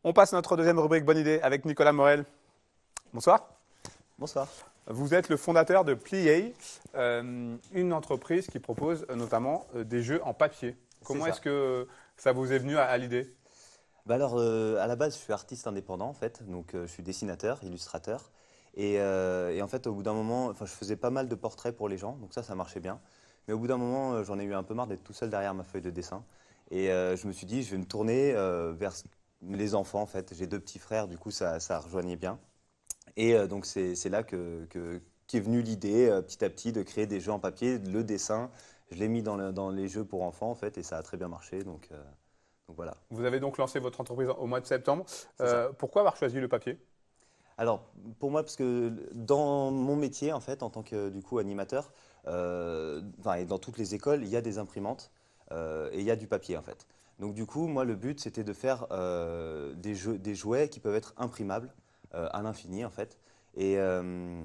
On passe à notre deuxième rubrique Bonne idée avec Nicolas Morel. Bonsoir. Bonsoir. Vous êtes le fondateur de Plié, une entreprise qui propose notamment des jeux en papier. Comment est-ce que ça vous est venu à l'idée? À la base, je suis artiste indépendant en fait, donc je suis dessinateur, illustrateur. Et en fait, au bout d'un moment, enfin, je faisais pas mal de portraits pour les gens, donc ça marchait bien. Mais au bout d'un moment, j'en ai eu un peu marre d'être tout seul derrière ma feuille de dessin. Je me suis dit, je vais me tourner vers les enfants en fait. J'ai deux petits frères, du coup, ça rejoignait bien. Donc c'est là qu'est venue l'idée, petit à petit, de créer des jeux en papier, le dessin. Je l'ai mis dans les jeux pour enfants en fait, et ça a très bien marché. Donc voilà. Vous avez donc lancé votre entreprise au mois de septembre. C'est ça. Pourquoi avoir choisi le papier? Alors, pour moi, parce que dans mon métier, en fait, en tant que du coup animateur, enfin, et dans toutes les écoles, il y a des imprimantes et il y a du papier, en fait. Donc, du coup, moi, le but, c'était de faire des jouets qui peuvent être imprimables à l'infini, en fait. Et, euh,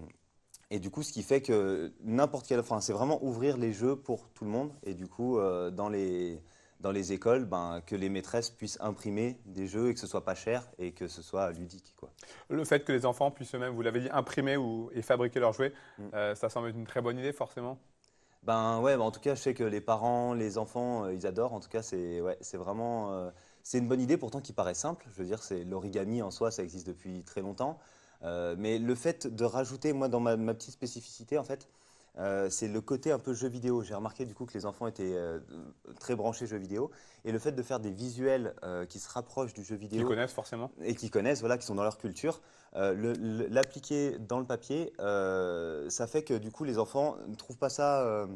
et du coup, ce qui fait que n'importe quel, enfin, c'est vraiment ouvrir les jeux pour tout le monde. Et du coup, dans les écoles, ben, que les maîtresses puissent imprimer des jeux et que ce soit pas cher et que ce soit ludique, quoi. Le fait que les enfants puissent eux-mêmes, vous l'avez dit, imprimer et fabriquer leurs jouets, Mm. ça semble être une très bonne idée forcément. Ben ouais, en tout cas, je sais que les parents, les enfants, ils adorent. En tout cas, c'est ouais, c'est vraiment, c'est une bonne idée pourtant qui paraît simple. Je veux dire, c'est l'origami en soi, ça existe depuis très longtemps. Mais le fait de rajouter, moi, dans ma petite spécificité, en fait, c'est le côté un peu jeu vidéo. J'ai remarqué du coup que les enfants étaient très branchés jeux vidéo, et le fait de faire des visuels qui se rapprochent du jeu Qu'ils vidéo connaissent forcément. et qui connaissent, voilà, qui sont dans leur culture, l'appliquer dans le papier, ça fait que du coup les enfants ne trouvent pas ça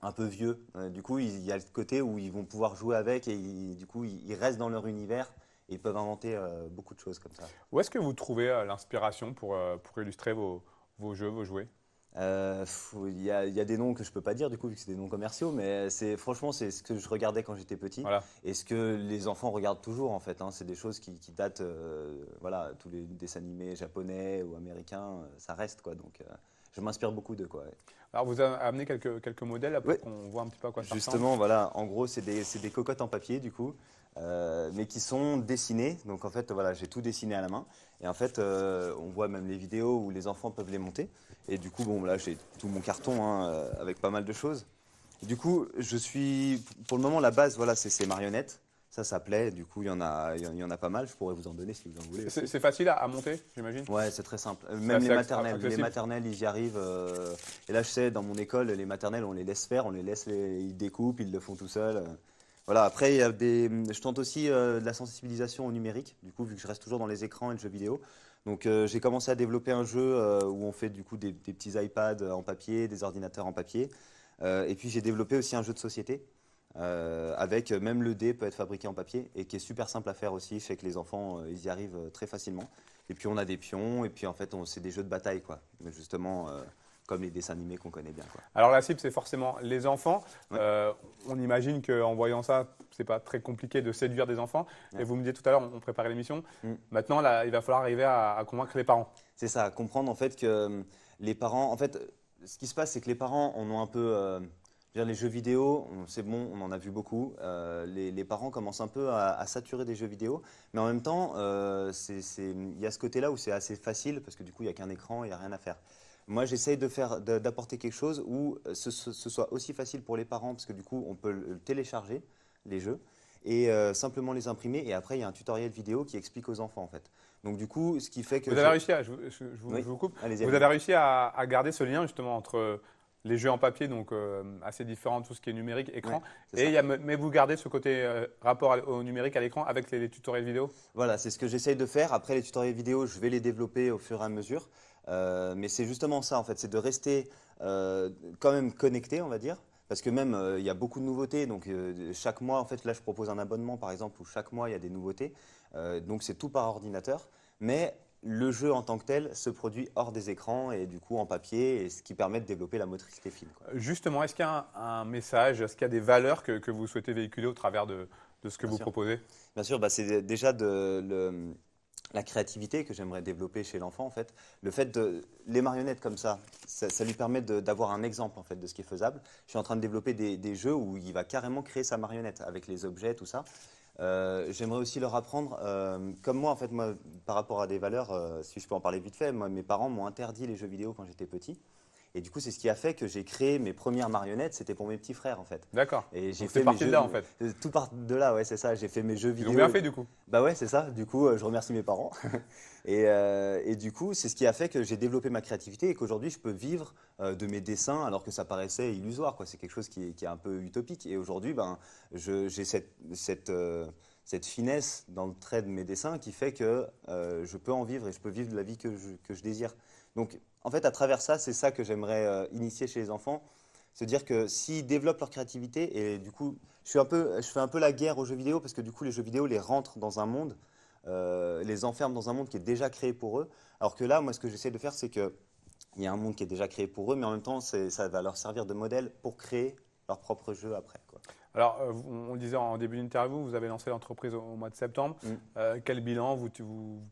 un peu vieux. Du coup, il y a le côté où ils vont pouvoir jouer avec et du coup ils restent dans leur univers et ils peuvent inventer beaucoup de choses comme ça. Où est-ce que vous trouvez l'inspiration pour illustrer vos jeux, vos jouets? Il y a des noms que je peux pas dire du coup vu que c'est des noms commerciaux, mais franchement c'est ce que je regardais quand j'étais petit Voilà. et ce que les enfants regardent toujours en fait, hein. C'est des choses qui datent, voilà, tous les dessins animés japonais ou américains, ça reste quoi. Donc je m'inspire beaucoup de quoi. Ouais. Alors vous avez amené quelques modèles là, pour Ouais, qu'on voit un petit peu à quoi ça ressemble. justement, voilà, en gros, c'est des cocottes en papier, du coup, mais qui sont dessinées. Donc, en fait, voilà, j'ai tout dessiné à la main. Et en fait, on voit même les vidéos où les enfants peuvent les monter. Et du coup, bon, là, j'ai tout mon carton hein, avec pas mal de choses. Du coup, pour le moment, la base, voilà, c'est ces marionnettes. Ça plaît. Du coup, il y en a pas mal. Je pourrais vous en donner si vous en voulez aussi. C'est facile à monter, j'imagine? Ouais, c'est très simple. C'est Même les assez maternelles. Les accessible. maternelles, ils y arrivent. Et là, je sais, dans mon école, les maternelles, on les laisse faire, ils découpent, ils le font tout seuls. Voilà. Après, je tente aussi de la sensibilisation au numérique. Du coup, vu que je reste toujours dans les écrans et le jeu vidéo. Donc, j'ai commencé à développer un jeu où on fait du coup des petits iPads en papier, des ordinateurs en papier. Et puis, j'ai développé aussi un jeu de société. Avec même le dé peut être fabriqué en papier et qui est super simple à faire aussi. Je sais que les enfants, ils y arrivent très facilement. Et puis on a des pions, et puis en fait, c'est des jeux de bataille, quoi. Mais justement, comme les dessins animés qu'on connaît bien, quoi. Alors la cible, c'est forcément les enfants. Ouais, On imagine qu'en voyant ça, c'est pas très compliqué de séduire des enfants. Et ouais. vous me disiez tout à l'heure, on préparait l'émission. Mm. Maintenant, là, il va falloir arriver à convaincre les parents. C'est ça, comprendre en fait que les parents, en fait, ce qui se passe, c'est que les parents en ont un peu, je veux dire, les jeux vidéo, c'est bon, on en a vu beaucoup. Les parents commencent un peu à saturer des jeux vidéo, mais en même temps, il y a ce côté-là où c'est assez facile parce que du coup, il n'y a qu'un écran, il n'y a rien à faire. Moi, j'essaye d'apporter quelque chose où ce soit aussi facile pour les parents parce que du coup, on peut le télécharger, les jeux, et simplement les imprimer. Et après, il y a un tutoriel vidéo qui explique aux enfants en fait. Donc du coup, ce qui fait que Vous avez réussi à, je Oui, vous coupe, allez-y, vous allez-y. avez réussi à garder ce lien justement entre les jeux en papier, donc assez différents, tout ce qui est numérique, Ouais, écran, c'est et ça. mais vous gardez ce côté rapport au numérique à l'écran avec les tutoriels vidéo. Voilà, c'est ce que j'essaye de faire. Après, les tutoriels vidéo, je vais les développer au fur et à mesure. Mais c'est justement ça, en fait, c'est de rester quand même connecté, on va dire. Parce que même, il y a beaucoup de nouveautés. Donc, chaque mois, en fait, là, je propose un abonnement, par exemple, où chaque mois, il y a des nouveautés. Donc, c'est tout par ordinateur. Mais le jeu en tant que tel se produit hors des écrans et du coup en papier, et ce qui permet de développer la motricité fine, quoi. Justement, est-ce qu'il y a un message, est-ce qu'il y a des valeurs que vous souhaitez véhiculer au travers de ce que Bien vous sûr. proposez? Bien sûr, bah, c'est déjà la créativité que j'aimerais développer chez l'enfant, en fait. Le fait les marionnettes comme ça lui permet d'avoir un exemple, en fait, de ce qui est faisable. Je suis en train de développer des jeux où il va carrément créer sa marionnette avec les objets, tout ça. J'aimerais aussi leur apprendre, comme moi, en fait, moi, par rapport à des valeurs, si je peux en parler vite fait, moi, mes parents m'ont interdit les jeux vidéo quand j'étais petit. Et du coup, c'est ce qui a fait que j'ai créé mes premières marionnettes, c'était pour mes petits frères, en fait. D'accord. Et j'ai Donc fait c'est mes parti de jeux, là en fait. tout part de là, ouais, c'est ça. J'ai fait mes jeux Ils ont vidéo. bien fait du coup. Bah ouais, c'est ça. Du coup, je remercie mes parents. Et du coup, c'est ce qui a fait que j'ai développé ma créativité et qu'aujourd'hui, je peux vivre de mes dessins alors que ça paraissait illusoire, quoi. C'est quelque chose qui est un peu utopique. Et aujourd'hui, ben, j'ai cette finesse dans le trait de mes dessins qui fait que je peux en vivre et je peux vivre de la vie que je désire. Donc, en fait, à travers ça, c'est ça que j'aimerais initier chez les enfants, se dire que s'ils développent leur créativité, et du coup, je fais un peu la guerre aux jeux vidéo parce que du coup, les jeux vidéo les rentrent dans un monde, les enferment dans un monde qui est déjà créé pour eux. Alors que là, moi, ce que j'essaie de faire, c'est qu'il y a un monde qui est déjà créé pour eux, mais en même temps, ça va leur servir de modèle pour créer leur propre jeu après, quoi. Alors, on le disait en début d'interview, vous avez lancé l'entreprise au mois de septembre. Quel bilan vous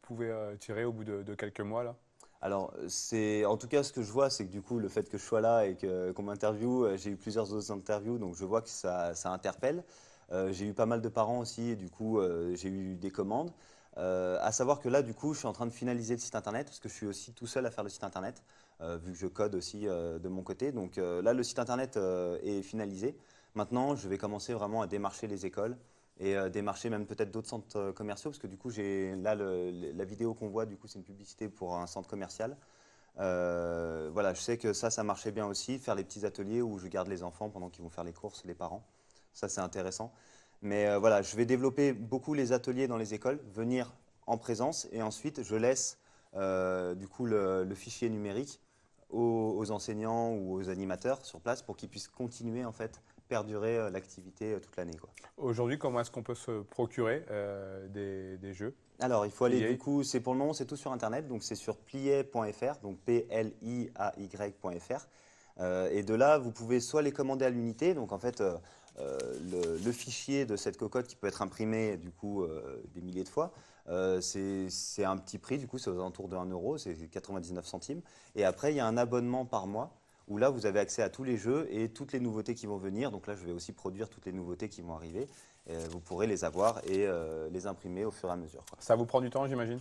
pouvez tirer au bout de quelques mois là? Alors, en tout cas, ce que je vois, c'est que du coup, le fait que je sois là et qu'on m'interviewe, j'ai eu plusieurs autres interviews, donc je vois que ça interpelle. J'ai eu pas mal de parents aussi, et du coup, j'ai eu des commandes. À savoir que là, du coup, je suis en train de finaliser le site internet, parce que je suis aussi tout seul à faire le site internet, vu que je code aussi de mon côté. Donc là, le site internet est finalisé. Maintenant, je vais commencer vraiment à démarcher les écoles et démarcher même peut-être d'autres centres commerciaux, parce que du coup, là, la vidéo qu'on voit, du coup, c'est une publicité pour un centre commercial. Voilà, je sais que ça marchait bien aussi, faire les petits ateliers où je garde les enfants pendant qu'ils vont faire les courses, les parents. Ça, c'est intéressant. Mais voilà, je vais développer beaucoup les ateliers dans les écoles, venir en présence, et ensuite, je laisse du coup le fichier numérique aux enseignants ou aux animateurs sur place pour qu'ils puissent continuer, en fait, perdurer l'activité toute l'année, quoi. Aujourd'hui, comment est-ce qu'on peut se procurer des jeux? Alors, il faut aller, Plier. du coup, pour le moment, c'est tout sur Internet, donc c'est sur pliay.fr, donc pliay.fr. Et de là, vous pouvez soit les commander à l'unité, donc en fait, le fichier de cette cocotte qui peut être imprimé, du coup, des milliers de fois, c'est un petit prix, du coup, c'est aux alentours de 1 euro, c'est 99 centimes. Et après, il y a un abonnement par mois, où là, vous avez accès à tous les jeux et toutes les nouveautés qui vont venir. Donc là, je vais aussi produire toutes les nouveautés qui vont arriver. Vous pourrez les avoir et les imprimer au fur et à mesure, quoi. Ça vous prend du temps, j'imagine?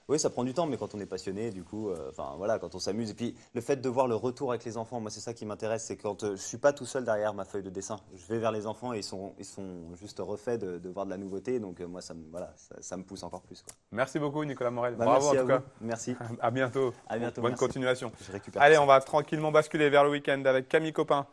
Oui, ça prend du temps, mais quand on est passionné, du coup, enfin voilà, quand on s'amuse. Et puis le fait de voir le retour avec les enfants, moi c'est ça qui m'intéresse, c'est quand je suis pas tout seul derrière ma feuille de dessin. Je vais vers les enfants et ils sont juste refaits de voir de la nouveauté. Donc moi, voilà, ça me pousse encore plus, quoi. Merci beaucoup, Nicolas Morel. Bah, Bravo en merci à tout cas. vous. Merci. À bientôt. À bientôt. Bonne Merci. continuation. Je récupère Allez, ça. on va tranquillement basculer vers le week-end avec Camille Copin.